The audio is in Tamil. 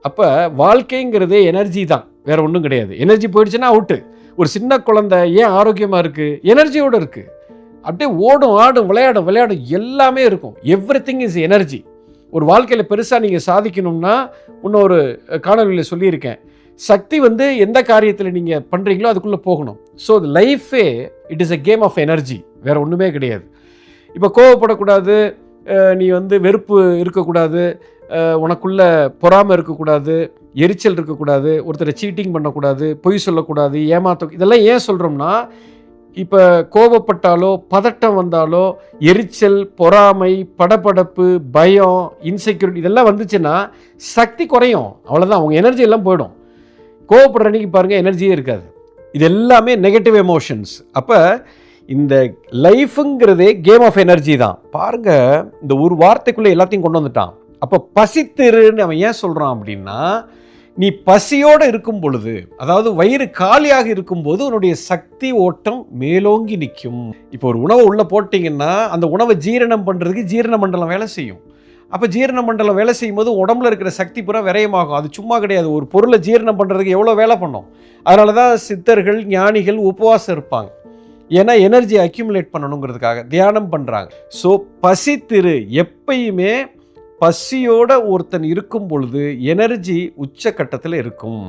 அப்போ வாழ்க்கைங்கிறது எனர்ஜி தான், வேற ஒன்றும் கிடையாது. எனர்ஜி போயிடுச்சுன்னா அவுட்டு. ஒரு சின்ன குழந்தை ஏன் ஆரோக்கியமாக இருக்குது? எனர்ஜியோடு இருக்குது. அப்படியே ஓடும், ஆடும், விளையாடும் எல்லாமே இருக்கும். Everything is energy. ஒரு வாழ்க்கையில் பெருசாக நீங்கள் சாதிக்கணும்னா, இன்னொரு காணொலியில் சொல்லியிருக்கேன், சக்தி எந்த காரியத்தில் நீங்கள் பண்ணுறீங்களோ அதுக்குள்ளே போகணும். ஸோ லைஃபே it is a game of energy, வேறு ஒன்றுமே கிடையாது. இப்போ கோவப்படக்கூடாது, நீ வெறுப்பு இருக்கக்கூடாது, உனக்குள்ள பொறாமை இருக்கக்கூடாது, எரிச்சல் இருக்கக்கூடாது, ஒருத்தரை சீட்டிங் பண்ணக்கூடாது, பொய் சொல்லக்கூடாது, இதெல்லாம் ஏன் சொல்கிறோம்னா, இப்போ கோபப்பட்டாலோ பதட்டம் வந்தாலோ எரிச்சல், பொறாமை, படபடப்பு, பயம், இன்செக்யூரிட்டி இதெல்லாம் வந்துச்சுன்னா சக்தி குறையும். அவ்வளோதான், அவங்க எனர்ஜி எல்லாம் போயிடும். கோவப்படுற அன்றைக்கி பாருங்கள், எனர்ஜியே இருக்காது. இது எல்லாமே நெகட்டிவ் எமோஷன்ஸ். அப்போ இந்த லைஃபுங்கிறதே கேம் ஆஃப் எனர்ஜி தான். பாருங்கள், இந்த ஒரு வார்த்தைக்குள்ளே எல்லாத்தையும் கொண்டு வந்துட்டான். அப்போ பசித்திருன்னு அவன் ஏன் சொல்கிறான் அப்படின்னா, நீ பசியோடு இருக்கும் பொழுது, அதாவது வயிறு காலியாக இருக்கும்போது உன்னுடைய சக்தி ஓட்டம் மேலோங்கி நிற்கும். இப்போ ஒரு உணவை உள்ளே போட்டிங்கன்னா அந்த உணவை ஜீரணம் பண்ணுறதுக்கு ஜீரண மண்டலம் வேலை செய்யும். அப்போ ஜீரண மண்டலம் வேலை செய்யும் போது உடம்புல இருக்கிற சக்தி பூரா விரயமாகும். அது சும்மா கிடையாது. ஒரு பொருளை ஜீரணம் பண்ணுறதுக்கு எவ்வளோ வேலை பண்ணோம். அதனால தான் சித்தர்கள், ஞானிகள் உபவாசம் இருப்பாங்க. ஏன்னா எனர்ஜி அக்யூமுலேட் பண்ணணுங்கிறதுக்காக தியானம் பண்ணுறாங்க. ஸோ பசித்திரு, எப்பயுமே பசியோட ஒருத்தன் இருக்கும் பொழுது எனர்ஜி உச்சக்கட்டத்தில் இருக்கும்.